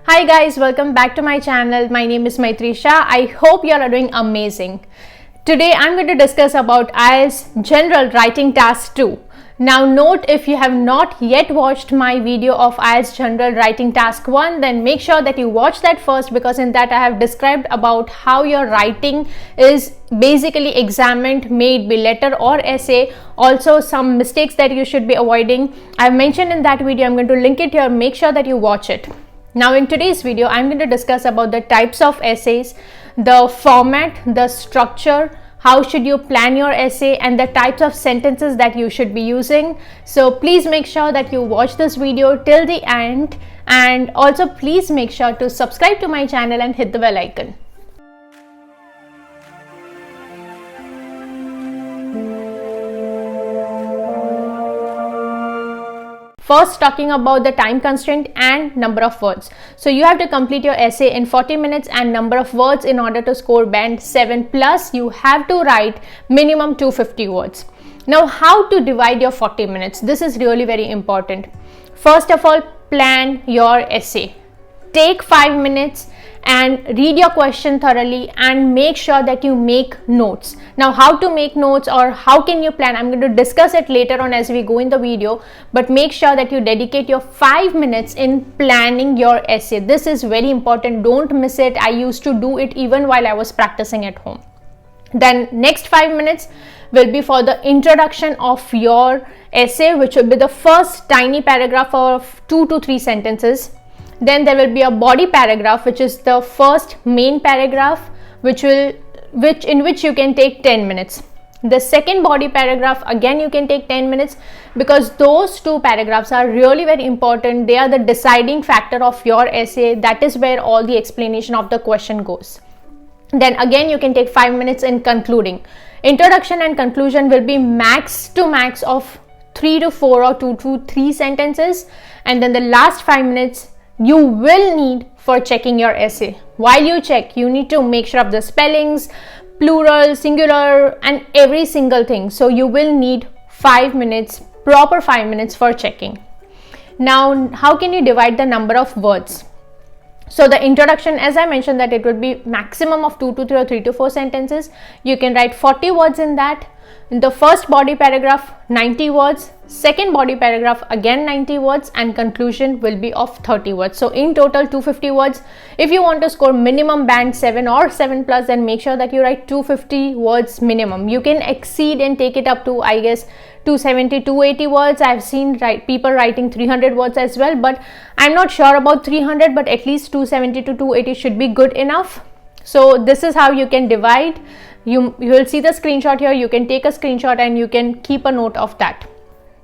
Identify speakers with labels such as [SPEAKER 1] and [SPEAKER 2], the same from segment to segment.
[SPEAKER 1] Hi guys, welcome back to my channel. My name is Maitri Shah. I hope you all are doing amazing. Today I'm going to discuss about IELTS General Writing Task 2. Now note, if you have not yet watched my video of IELTS General Writing Task 1, then make sure that you watch that first, because in that I have described about how your writing is basically examined, may it be letter or essay, also some mistakes that you should be avoiding. I've mentioned in that video. I'm going to link it here. Make sure that you watch it. Now in today's video, I'm going to discuss about the types of essays, the format, the structure, how should you plan your essay, and the types of sentences that you should be using. So please make sure that you watch this video till the end, and also please make sure to subscribe to my channel and hit the bell icon. First, talking about the time constraint and number of words. So you have to complete your essay in 40 minutes and number of words in order to score band 7, plus you have to write minimum 250 words. Now, how to divide your 40 minutes? This is really very important. First of all, plan your essay. Take 5 minutes and read your question thoroughly and make sure that you make notes. Now, how to make notes or how can you plan, I'm going to discuss it later on as we go in the video, but make sure that you dedicate your 5 minutes in planning your essay. This is very important. Don't miss it. I used to do it even while I was practicing at home. Then next 5 minutes will be for the introduction of your essay, which will be the first tiny paragraph of 2 to 3 sentences. Then there will be a body paragraph, which is the first main paragraph, in which you can take 10 minutes. The second body paragraph, again you can take 10 minutes, because those two paragraphs are really very important. They are the deciding factor of your essay. That is where all the explanation of the question goes. Then again you can take 5 minutes in concluding. Introduction and conclusion will be max to max of 3 to 4 or 2 to 3 sentences, and then the last 5 minutes you will need for checking your essay. While you check, you need to make sure of the spellings, plural, singular, and every single thing. So you will need 5 minutes, proper 5 minutes for checking. Now, how can you divide the number of words? So the introduction, as I mentioned, that it would be maximum of 2 to 3 or 3 to 4 sentences. You can write 40 words in that. In the first body paragraph, 90 words. Second body paragraph, again 90 words, and conclusion will be of 30 words. So in total 250 words. If you want to score minimum band 7 or 7 plus, then make sure that you write 250 words minimum. You can exceed and take it up to, I guess, 270, 280 words. I've seen people writing 300 words as well, but I'm not sure about 300, but at least 270 to 280 should be good enough. So this is how you can divide. You will see the screenshot here. You can take a screenshot and you can keep a note of that.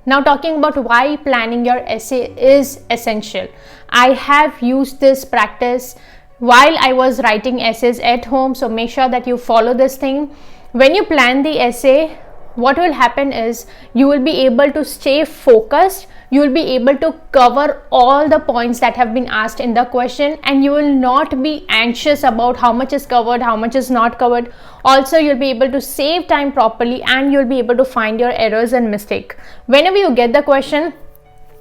[SPEAKER 1] Now, talking about why planning your essay is essential. I have used this practice while I was writing essays at home. So make sure that you follow this thing. When you plan the essay, what will happen is you will be able to stay focused. You will be able to cover all the points that have been asked in the question, and you will not be anxious about how much is covered, how much is not covered. Also, you'll be able to save time properly, and you'll be able to find your errors and mistake. Whenever you get the question,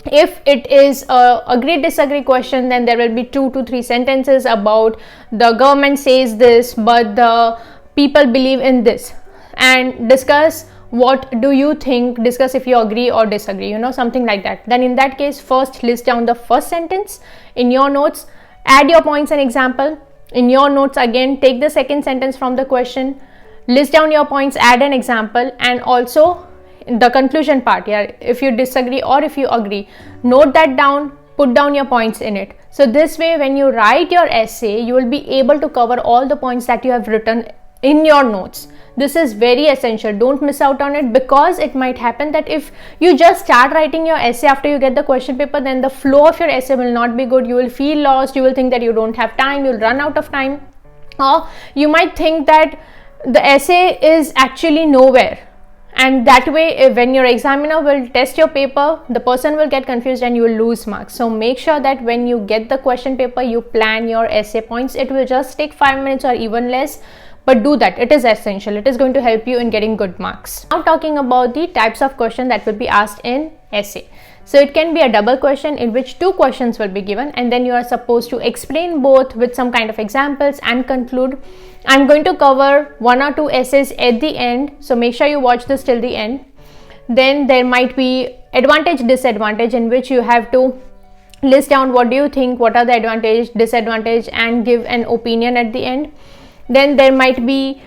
[SPEAKER 1] if it is a agree disagree question, then there will be 2 to 3 sentences about the government says this, but the people believe in this, and discuss what do you think, discuss if you agree or disagree, something like that. Then in that case, first list down the first sentence in your notes, add your points and example. In your notes, again take the second sentence from the question, list down your points, add an example, and also the conclusion part. If you disagree or if you agree, note that down, put down your points in it. So this way, when you write your essay, you will be able to cover all the points that you have written in your notes. This is very essential. Don't miss out on it, because it might happen that if you just start writing your essay after you get the question paper, then the flow of your essay will not be good. You will feel lost. You will think that you don't have time. You'll run out of time. Or you might think that the essay is actually nowhere. And that way, when your examiner will test your paper, the person will get confused and you will lose marks. So make sure that when you get the question paper, you plan your essay points. It will just take 5 minutes or even less. But do that. It is essential. It is going to help you in getting good marks. Now, talking about the types of question that will be asked in essay. So it can be a double question in which 2 questions will be given, and then you are supposed to explain both with some kind of examples and conclude. I'm going to cover 1 or 2 essays at the end, so make sure you watch this till the end. Then there might be advantage, disadvantage, in which you have to list down what do you think, what are the advantage, disadvantage, and give an opinion at the end. Then there might be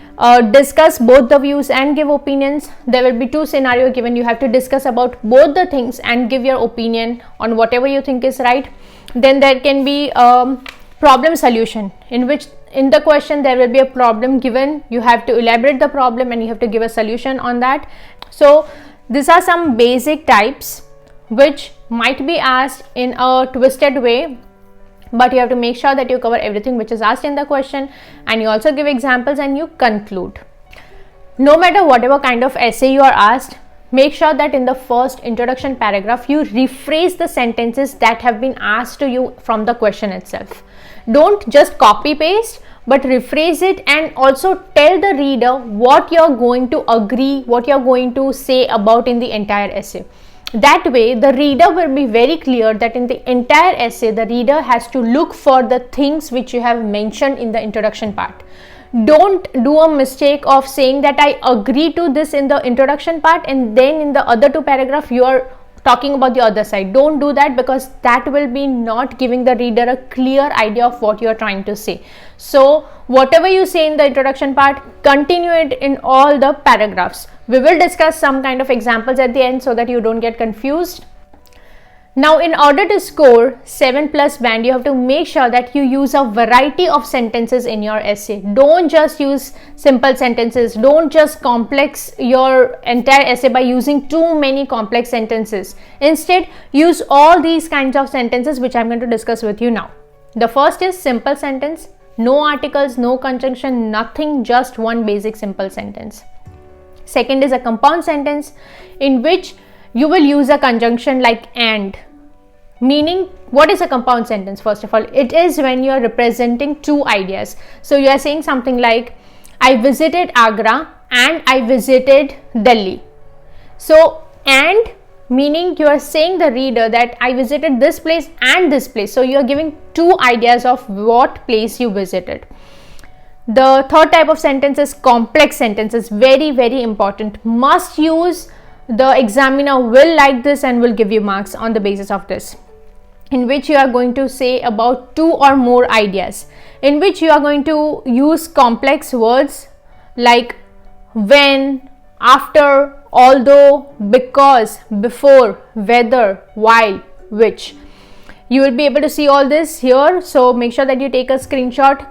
[SPEAKER 1] discuss both the views and give opinions. There will be 2 scenarios given. You have to discuss about both the things and give your opinion on whatever you think is right. Then there can be problem solution, in which in the question there will be a problem given. You have to elaborate the problem and you have to give a solution on that. So these are some basic types which might be asked in a twisted way, but you have to make sure that you cover everything which is asked in the question, and you also give examples and you conclude. No matter whatever kind of essay you are asked, make sure that in the first introduction paragraph you rephrase the sentences that have been asked to you from the question itself. Don't just copy paste, but rephrase it, and also tell the reader what you're going to agree, what you're going to say about in the entire essay. That way the reader will be very clear that in the entire essay the reader has to look for the things which you have mentioned in the introduction part. Don't do a mistake of saying that I agree to this in the introduction part, and then in the other 2 paragraphs you are talking about the other side. Don't do that, because that will be not giving the reader a clear idea of what you are trying to say. So whatever you say in the introduction part, continue it in all the paragraphs. We will discuss some kind of examples at the end so that you don't get confused. Now, in order to score 7+ band, you have to make sure that you use a variety of sentences in your essay. Don't just use simple sentences. Don't just complex your entire essay by using too many complex sentences. Instead, use all these kinds of sentences which I'm going to discuss with you now. The first is simple sentence. No articles, no conjunction, nothing, just one basic simple sentence. Second is a compound sentence, in which you will use a conjunction like and. Meaning, what is a compound sentence? First of all, it is when you are representing 2 ideas. So you are saying something like, I visited Agra and I visited Delhi. So and meaning you are saying the reader that I visited this place and this place. So you are giving 2 ideas of what place you visited. The third type of sentence is complex sentences. Very, very important. Must use. The examiner will like this and will give you marks on the basis of this, in which you are going to say about 2 or more ideas, in which you are going to use complex words like when, after, although, because, before, whether, while, which. You will be able to see all this here, so make sure that you take a screenshot.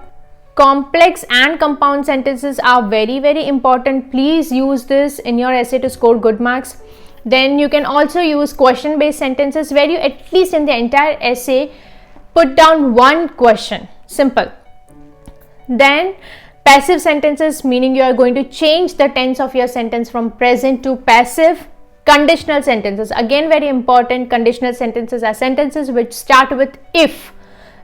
[SPEAKER 1] Complex and compound sentences are very, very important. Please use this in your essay to score good marks. Then you can also use question based sentences, where you at least in the entire essay put down 1 question. Simple. Then passive sentences, meaning you are going to change the tense of your sentence from present to passive. Conditional sentences, again very important. Conditional sentences are sentences which start with if.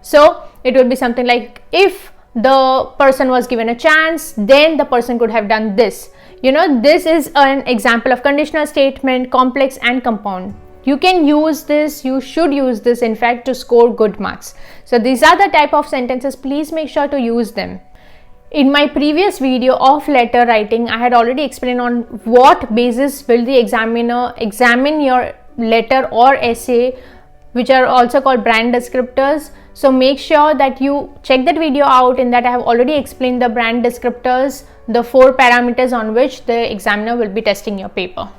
[SPEAKER 1] So it would be something like, if the person was given a chance, then the person could have done this. You know, this is an example of conditional statement, complex and compound. You can use this, you should use this in fact to score good marks. So these are the type of sentences. Please make sure to use them. In my previous video of letter writing, I had already explained on what basis will the examiner examine your letter or essay, which are also called brand descriptors. So make sure that you check that video out. In that I have already explained the brand descriptors, the 4 parameters on which the examiner will be testing your paper.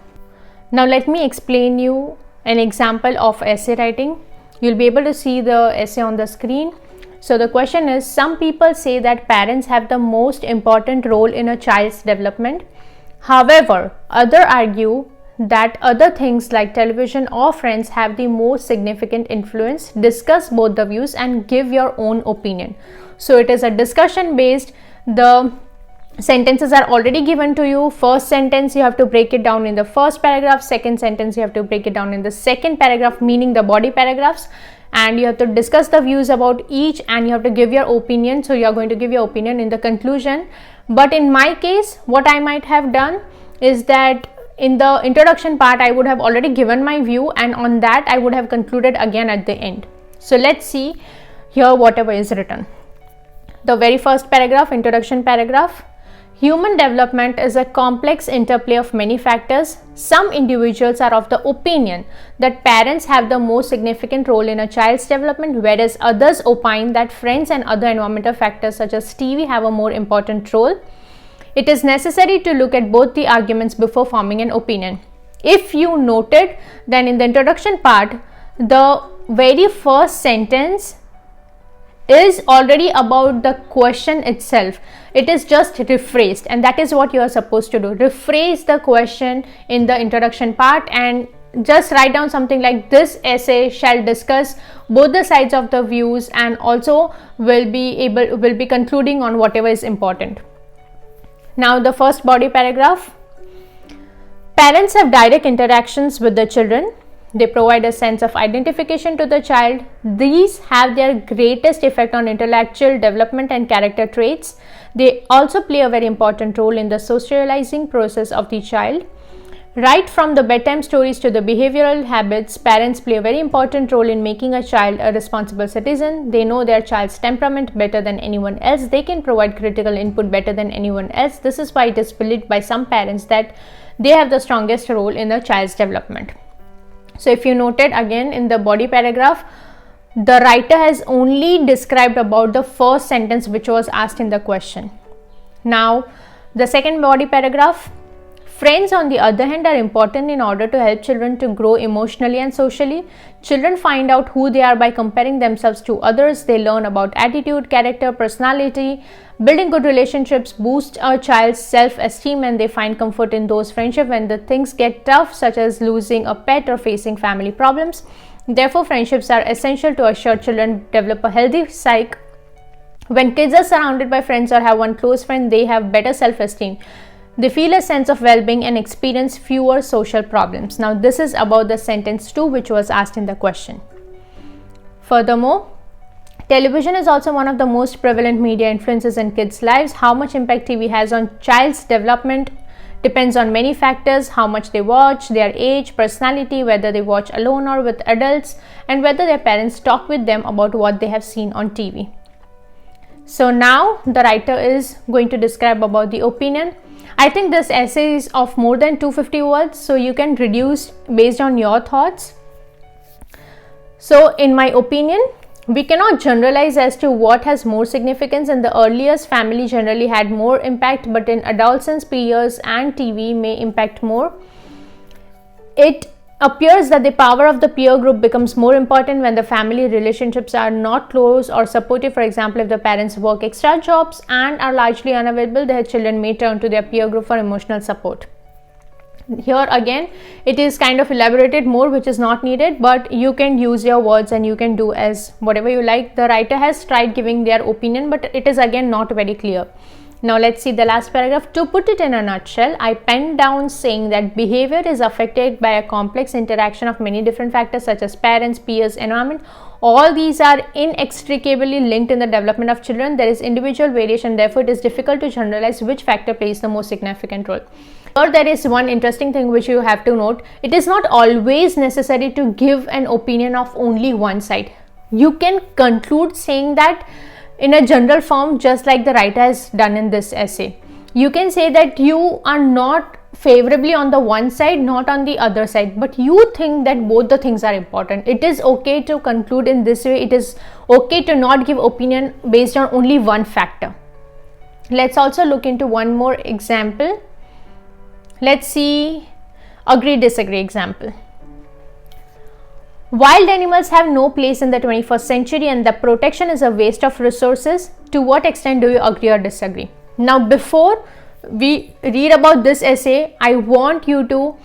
[SPEAKER 1] Now let me explain you an example of essay writing. You'll be able to see the essay on the screen. So the question is, some people say that parents have the most important role in a child's development. However, others argue that other things like television or friends have the most significant influence. Discuss both the views and give your own opinion. So it is a discussion based. The sentences are already given to you. First sentence you have to break it down in the first paragraph. Second sentence you have to break it down in the second paragraph, meaning the body paragraphs. And you have to discuss the views about each, and you have to give your opinion. So you are going to give your opinion in the conclusion. But in my case, what I might have done is that in the introduction part, I would have already given my view, and on that I would have concluded again at the end. So let's see here whatever is written. The very first paragraph, introduction paragraph. Human development is a complex interplay of many factors. Some individuals are of the opinion that parents have the most significant role in a child's development, whereas others opine that friends and other environmental factors such as TV have a more important role. It is necessary to look at both the arguments before forming an opinion. If you noted, then in the introduction part, the very first sentence is already about the question itself. It is just rephrased, and that is what you are supposed to do. Rephrase the question in the introduction part and just write down something like, this essay shall discuss both the sides of the views and also will be concluding on whatever is important. Now the first body paragraph. Parents have direct interactions with the children. They provide a sense of identification to the child. These have their greatest effect on intellectual development and character traits. They also play a very important role in the socializing process of the child. Right from the bedtime stories to the behavioral habits, parents play a very important role in making a child a responsible citizen. They know their child's temperament better than anyone else. They can provide critical input better than anyone else. This is why it is believed by some parents that they have the strongest role in a child's development. So if you noted again in the body paragraph, the writer has only described about the first sentence which was asked in the question. Now the second body paragraph. Friends, on the other hand, are important in order to help children to grow emotionally and socially. Children find out who they are by comparing themselves to others. They learn about attitude, character, personality. Building good relationships boosts a child's self-esteem, and they find comfort in those friendships when the things get tough, such as losing a pet or facing family problems. Therefore, friendships are essential to assure children develop a healthy psyche. When kids are surrounded by friends or have one close friend, they have better self-esteem. They feel a sense of well-being and experience fewer social problems. Now this is about the sentence 2 which was asked in the question. Furthermore, television is also one of the most prevalent media influences in kids' lives. How much impact TV has on child's development depends on many factors: how much they watch, their age, personality, whether they watch alone or with adults, and whether their parents talk with them about what they have seen on TV. So now the writer is going to describe about the opinion. I think this essay is of more than 250 words, so you can reduce based on your thoughts. So in my opinion, we cannot generalize as to what has more significance. In the earliest, family generally had more impact, but in adolescence, peers and TV may impact more. It appears that the power of the peer group becomes more important when the family relationships are not close or supportive. For example, if the parents work extra jobs and are largely unavailable, their children may turn to their peer group for emotional support. Here again, it is kind of elaborated more, which is not needed, but you can use your words and you can do as whatever you like. The writer has tried giving their opinion, but it is again not very clear. Now let's see the last paragraph. To put it in a nutshell, I penned down saying that behavior is affected by a complex interaction of many different factors such as parents, peers, environment. All these are inextricably linked in the development of children. There is individual variation, therefore it is difficult to generalize which factor plays the most significant role. Or there is one interesting thing which you have to note. It is not always necessary to give an opinion of only one side. You can conclude saying that in a general form, just like the writer has done in this essay. You can say that you are not favorably on the one side, not on the other side, but you think that both the things are important. It is okay to conclude in this way. It is okay to not give opinion based on only one factor. Let's also look into one more example. Let's see agree disagree example. Wild animals have no place in the 21st century and the protection is a waste of resources. To what extent do you agree or disagree? Now, before we read about this essay, I want you to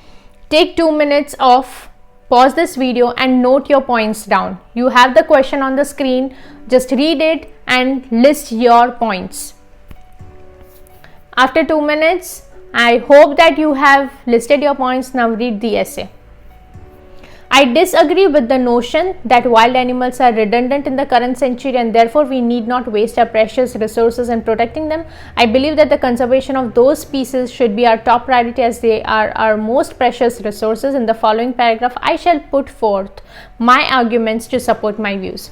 [SPEAKER 1] take 2 minutes of pause this video and note your points down. You have the question on the screen. Just read it and list your points. After 2 minutes, I hope that you have listed your points. Now read the essay. I disagree with the notion that wild animals are redundant in the current century and therefore we need not waste our precious resources in protecting them. I believe that the conservation of those species should be our top priority as they are our most precious resources. In the following paragraph, I shall put forth my arguments to support my views.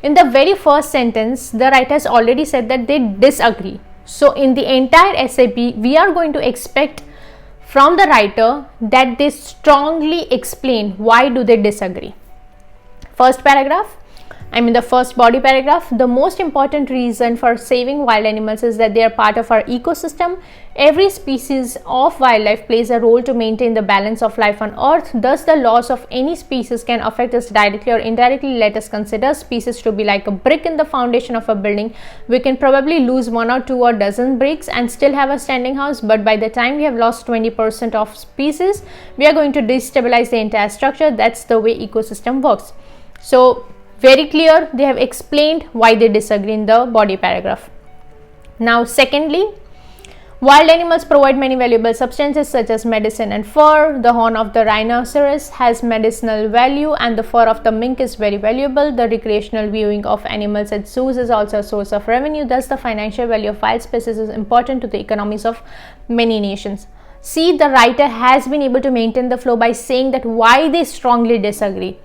[SPEAKER 1] In the very first sentence, the writer has already said that they disagree. So in the entire essay, we are going to expect from the writer that they strongly explain why do they disagree. First paragraph, the first body paragraph, the most important reason for saving wild animals is that they are part of our ecosystem. Every species of wildlife plays a role to maintain the balance of life on earth. Thus, the loss of any species can affect us directly or indirectly. Let us consider species to be like a brick in the foundation of a building. We can probably lose 1 or 2 or dozen bricks and still have a standing house, but by the time we have lost 20% of species, we are going to destabilize the entire structure. That's the way ecosystem works. So very clear, they have explained why they disagree in the body paragraph. Now secondly, wild animals provide many valuable substances such as medicine and fur. The horn of the rhinoceros has medicinal value and the fur of the mink is very valuable. The recreational viewing of animals at zoos is also a source of revenue. Thus, the financial value of wild species is important to the economies of many nations. See, the writer has been able to maintain the flow by saying that why they strongly disagree.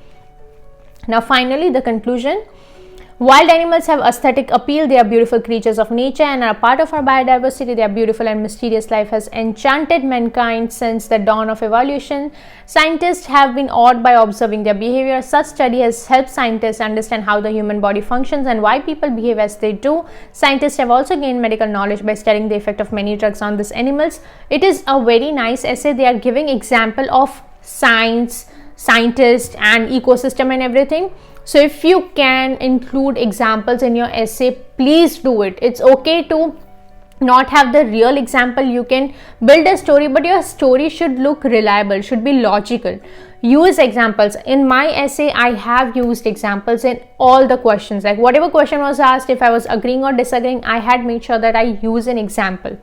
[SPEAKER 1] Now finally, the conclusion. Wild animals have aesthetic appeal. They are beautiful creatures of nature and are part of our biodiversity. Their beautiful and mysterious life has enchanted mankind since the dawn of evolution. Scientists have been awed by observing their behavior. Such study has helped scientists understand how the human body functions and why people behave as they do. Scientists have also gained medical knowledge by studying the effect of many drugs on these animals. It is a very nice essay. They are giving example of science, scientists and ecosystem and everything. So if you can include examples in your essay, please do it. It's okay to not have the real example. You can build a story, but your story should look reliable, should be logical. Use examples. In my essay, I have used examples in all the questions. Like whatever question was asked, if I was agreeing or disagreeing, I had made sure that I use an example.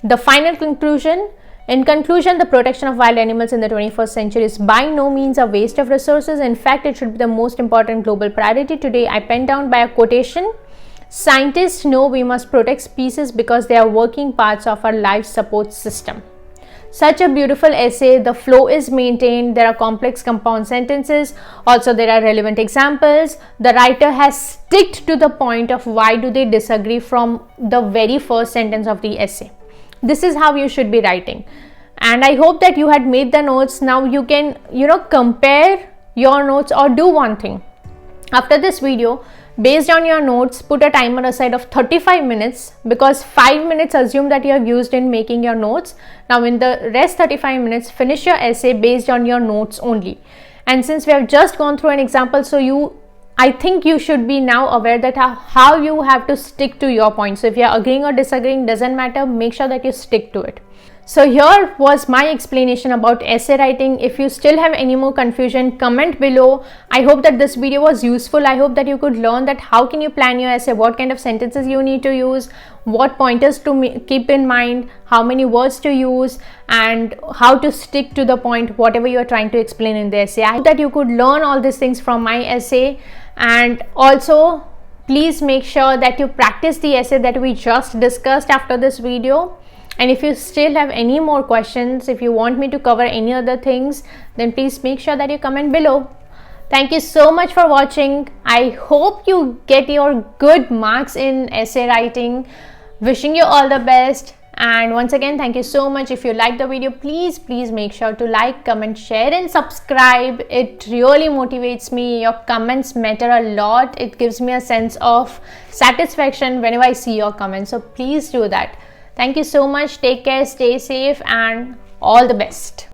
[SPEAKER 1] The final conclusion. In conclusion, the protection of wild animals in the 21st century is by no means a waste of resources. In fact, it should be the most important global priority today. I penned down by a quotation. Scientists know we must protect species because they are working parts of our life support system. Such a beautiful essay. The flow is maintained. There are complex compound sentences. Also, there are relevant examples. The writer has sticked to the point of why do they disagree from the very first sentence of the essay. This is how you should be writing, and I hope that you had made the notes. Now you can compare your notes or do one thing. After this video, based on your notes, put a timer aside of 35 minutes because 5 minutes assume that you have used in making your notes. Now in the rest 35 minutes, finish your essay based on your notes only. And since we have just gone through an example, so I think you should be now aware that how you have to stick to your point. So if you are agreeing or disagreeing, doesn't matter, make sure that you stick to it. So here was my explanation about essay writing. If you still have any more confusion, comment below. I hope that this video was useful. I hope that you could learn that how can you plan your essay, what kind of sentences you need to use, what pointers to keep in mind, how many words to use, and how to stick to the point, whatever you are trying to explain in the essay. I hope that you could learn all these things from my essay. And also, please make sure that you practice the essay that we just discussed after this video. And if you still have any more questions, if you want me to cover any other things, then please make sure that you comment below. Thank you so much for watching. I hope you get your good marks in essay writing. Wishing you all the best. And once again, thank you so much. If you like the video, please make sure to like, comment, share and subscribe. It really motivates me. Your comments matter a lot. It gives me a sense of satisfaction whenever I see your comments. So please do that. Thank you so much. Take care, stay safe and all the best.